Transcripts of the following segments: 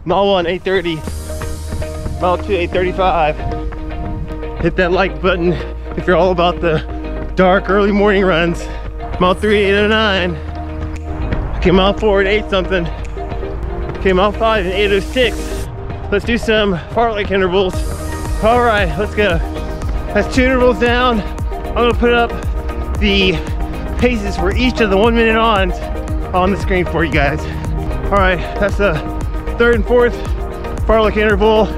Mile 1, 8:30. Mile 2, 8:35. Hit that like button if you're all about the dark early morning runs. Mile 3, 8:09. Okay, mile 4 at 8 something. Okay, mile 5 at 8:06. Let's do some fartlek intervals. All right, let's go. That's 2 intervals down. I'm gonna put up the paces for each of the 1 minute ons on the screen for you guys. All right, that's the 3rd and 4th fartlek interval.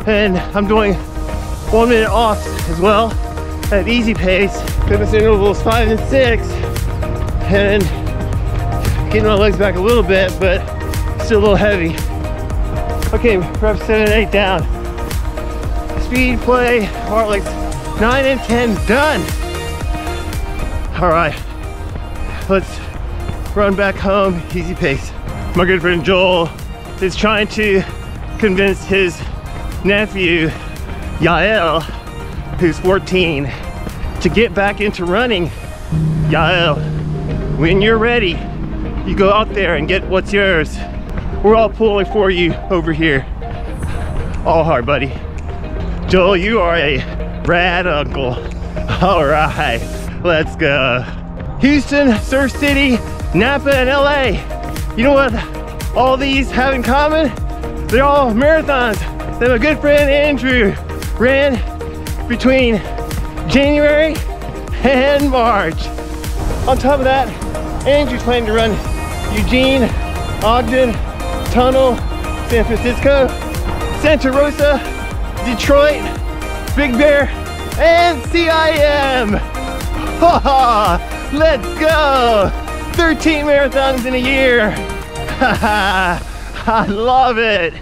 And I'm doing 1 minute offs as well at easy pace. Fitness intervals 5 and 6. And getting my legs back a little bit, but still a little heavy. Okay, reps 7 and 8 down. Speed play, fartleks 9 and 10 done. All right, let's run back home, easy pace. My good friend Joel is trying to convince his nephew, Yael, who's 14, to get back into running. Yael, when you're ready, you go out there and get what's yours. We're all pulling for you over here. All hard, buddy. Joel, you are a rad uncle. All right, let's go. Houston, Surf City, Napa, and LA. You know what all these have in common? They're all marathons that my good friend Andrew ran between January and March. On top of that, Andrew's planning to run Eugene, Ogden, Tunnel, San Francisco, Santa Rosa, Detroit, Big Bear, and CIM. Let's go! 13 marathons in a year. I love it.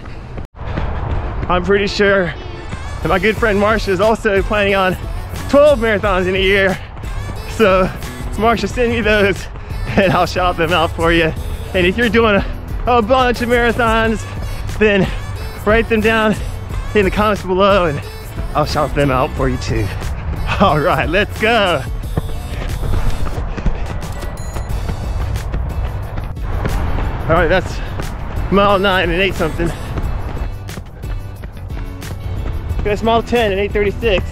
I'm pretty sure that my good friend Marsha is also planning on 12 marathons in a year. So Marsha, send me those and I'll shout them out for you. And if you're doing a bunch of marathons, then write them down in the comments below and I'll shout them out for you too. All right, let's go. All right, that's mile 9 and 8 something. That's mile 10 and 8:36.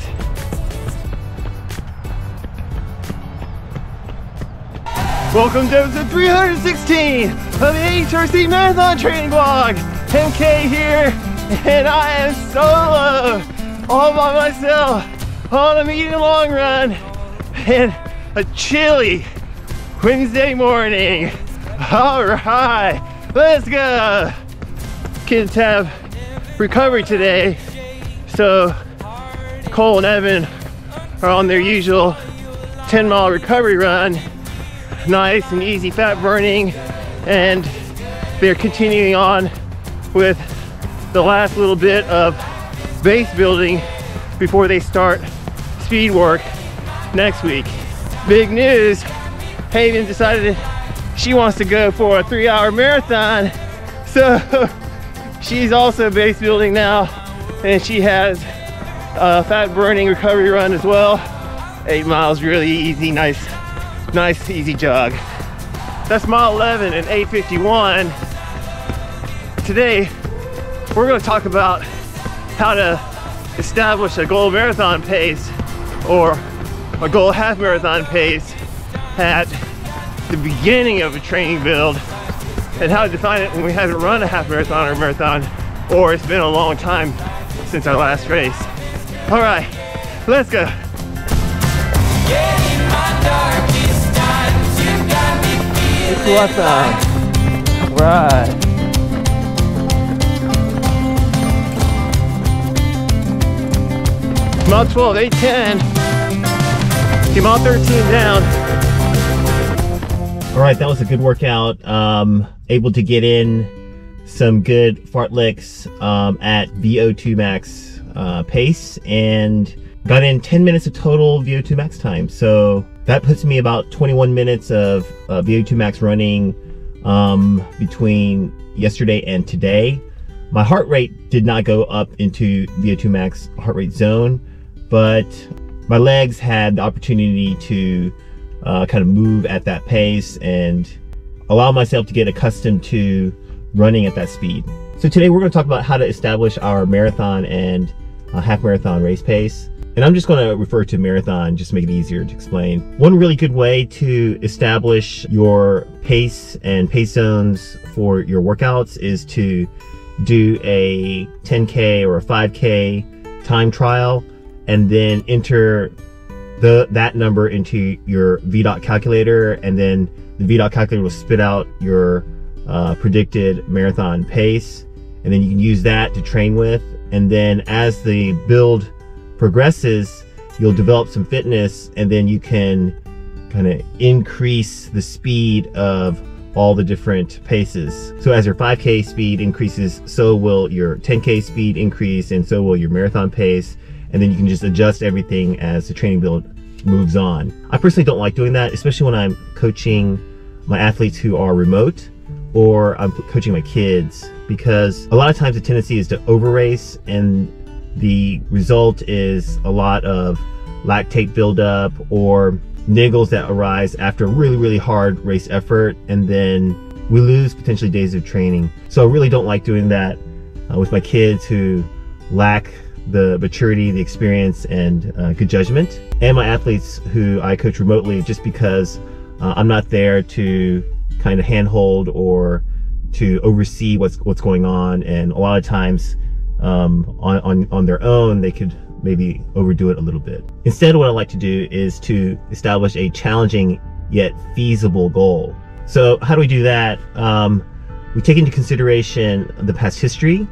Welcome to episode 316 of the AHRC Marathon Training Vlog. MK here, and I am solo, all by myself, on a medium long run, and a chilly Wednesday morning. All right, let's go. Kids have recovery today, so Cole and Evan are on their usual 10-mile recovery run. Nice and easy fat burning, and they're continuing on with the last little bit of base building before they start speed work next week. Big news, Haven decided she wants to go for a 3-hour marathon, so she's also base building now, and she has a fat burning recovery run as well. 8 miles, really easy, nice easy jog. That's mile 11 and 8:51. Today we're going to talk about how to establish a goal marathon pace or a goal half marathon pace at the beginning of a training build, and how to define it when we haven't run a half marathon or marathon, or it's been a long time since our last race. All right, let's go. It's what's up. Right. Mile 12, 8:10. Okay, mile 13 down. All right, that was a good workout. Able to get in some good fartleks at VO2 max pace, and got in 10 minutes of total VO2 max time. So that puts me about 21 minutes of VO2 max running between yesterday and today. My heart rate did not go up into VO2 max heart rate zone, but my legs had the opportunity to kind of move at that pace and allow myself to get accustomed to running at that speed. So today we're going to talk about how to establish our marathon and half marathon race pace. And I'm just going to refer to marathon just to make it easier to explain. One really good way to establish your pace and pace zones for your workouts is to do a 10K or a 5K time trial and then enter that number into your VDOT calculator, and then the VDOT calculator will spit out your predicted marathon pace, and then you can use that to train with. And then as the build progresses, you'll develop some fitness, and then you can kind of increase the speed of all the different paces. So as your 5K speed increases, so will your 10K speed increase, and so will your marathon pace. And then you can just adjust everything as the training build moves on. I personally don't like doing that, especially when I'm coaching my athletes who are remote, or I'm coaching my kids, because a lot of times the tendency is to over race, and the result is a lot of lactate buildup or niggles that arise after a really hard race effort, and then we lose potentially days of training. So I really don't like doing that with my kids who lack the maturity, the experience, and good judgment, and my athletes who I coach remotely, just because I'm not there to kind of handhold or to oversee what's going on, and a lot of times on their own they could maybe overdo it a little bit. Instead, what I like to do is to establish a challenging yet feasible goal. So how do we do that? We take into consideration the past history,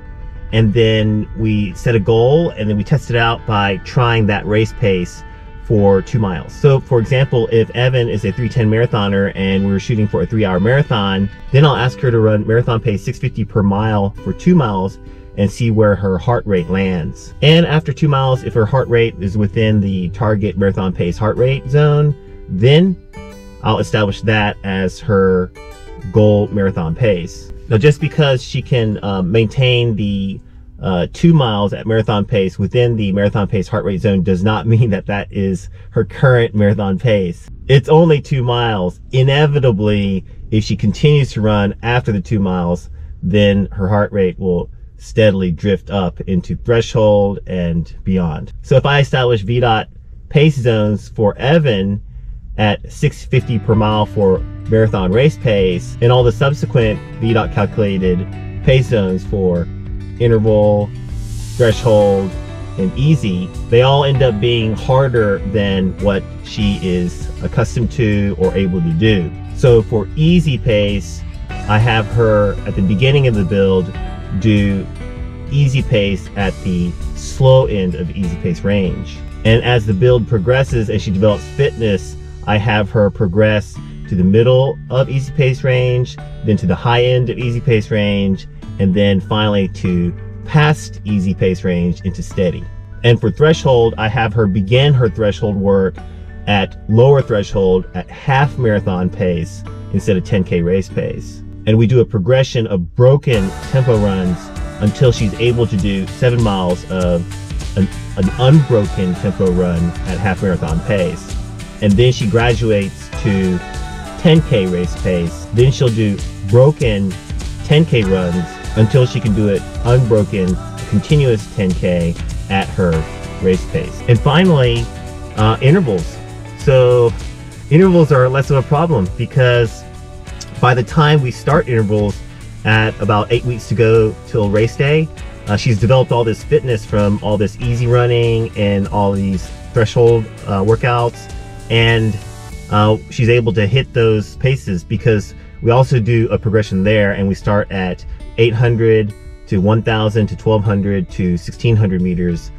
and then we set a goal, and then we test it out by trying that race pace for 2 miles. So for example, if Evan is a 3:10 marathoner and we're shooting for a 3-hour marathon, then I'll ask her to run marathon pace 650 per mile for 2 miles and see where her heart rate lands. And after 2 miles, if her heart rate is within the target marathon pace heart rate zone, then I'll establish that as her goal marathon pace. Now, just because she can maintain the 2 miles at marathon pace within the marathon pace heart rate zone does not mean that that is her current marathon pace. It's only 2 miles. Inevitably, if she continues to run after the 2 miles, then her heart rate will steadily drift up into threshold and beyond. So if I establish VDOT pace zones for Evan at 650 per mile for marathon race pace, and all the subsequent VDOT calculated pace zones for interval, threshold, and easy, they all end up being harder than what she is accustomed to or able to do. So for easy pace, I have her at the beginning of the build do easy pace at the slow end of easy pace range. And as the build progresses and she develops fitness, I have her progress to the middle of easy pace range, then to the high end of easy pace range, and then finally to past easy pace range into steady. And for threshold, I have her begin her threshold work at lower threshold at half marathon pace instead of 10K race pace. And we do a progression of broken tempo runs until she's able to do 7 miles of an unbroken tempo run at half marathon pace. And then she graduates to 10K race pace. Then she'll do broken 10K runs until she can do it unbroken, continuous 10K at her race pace. And finally, intervals. So intervals are less of a problem, because by the time we start intervals at about 8 weeks to go till race day, she's developed all this fitness from all this easy running and all these threshold workouts, and she's able to hit those paces, because we also do a progression there, and we start at 800 to 1000 to 1200 to 1600 meters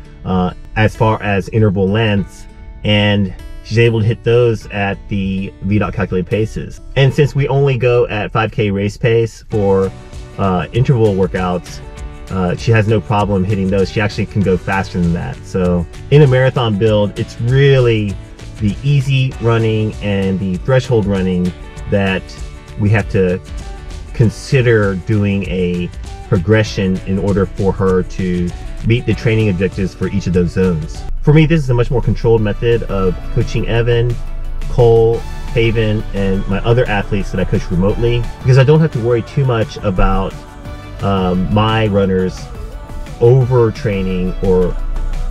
as far as interval lengths, and she's able to hit those at the VDOT calculated paces. And since we only go at 5K race pace for interval workouts, she has no problem hitting those. She actually can go faster than that. So in a marathon build, it's really the easy running and the threshold running that we have to consider doing a progression in order for her to meet the training objectives for each of those zones. For me, this is a much more controlled method of coaching Evan, Cole, Haven, and my other athletes that I coach remotely, because I don't have to worry too much about my runners overtraining or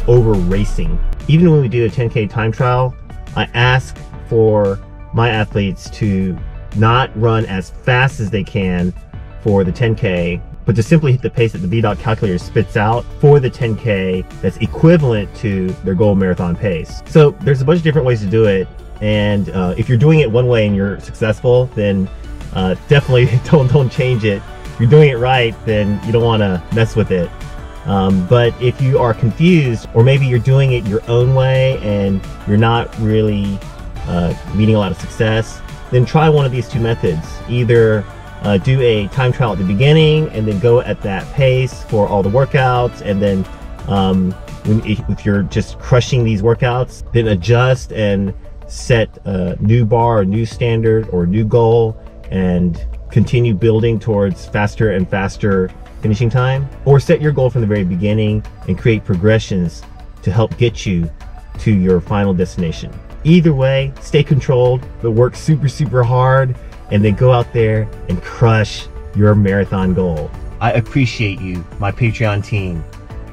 over racing. Even when we do a 10K time trial, I ask for my athletes to not run as fast as they can for the 10K, but to simply hit the pace that the VDOT calculator spits out for the 10K that's equivalent to their goal marathon pace. So there's a bunch of different ways to do it, and if you're doing it one way and you're successful, then definitely don't change it. If you're doing it right, then you don't want to mess with it. But if you are confused, or maybe you're doing it your own way and you're not really meeting a lot of success, then try one of these two methods. Either do a time trial at the beginning and then go at that pace for all the workouts, and then if you're just crushing these workouts, then adjust and set a new bar, a new standard, or a new goal, and continue building towards faster and faster finishing time. Or set your goal from the very beginning and create progressions to help get you to your final destination. Either way, stay controlled, but work super hard, and then go out there and crush your marathon goal. I appreciate you, my Patreon team.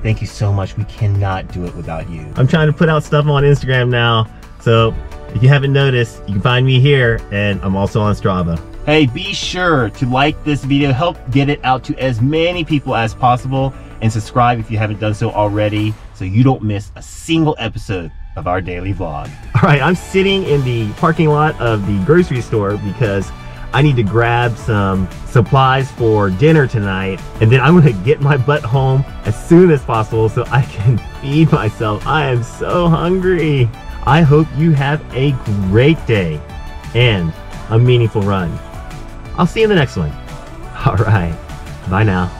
Thank you so much. We cannot do it without you. I'm trying to put out stuff on Instagram now, so if you haven't noticed, you can find me here, and I'm also on Strava. Hey, be sure to like this video, help get it out to as many people as possible, and subscribe if you haven't done so already, so you don't miss a single episode of our daily vlog. All right, I'm sitting in the parking lot of the grocery store because I need to grab some supplies for dinner tonight, and then I'm gonna get my butt home as soon as possible so I can feed myself. I am so hungry. I hope you have a great day and a meaningful run. I'll see you in the next one. All right, bye now.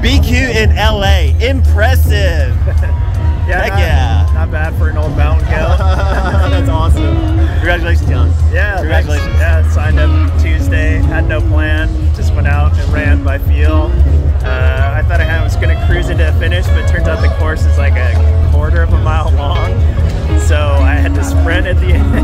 BQ in LA, impressive. Yeah, not bad for an old mountain kill. That's awesome. Congratulations, John. Yeah, congratulations. Thanks. Yeah, signed up Tuesday, had no plan, just went out and ran by feel. I thought I was going to cruise into a finish, but it turns out the course is like a quarter of a mile long. So I had to sprint at the end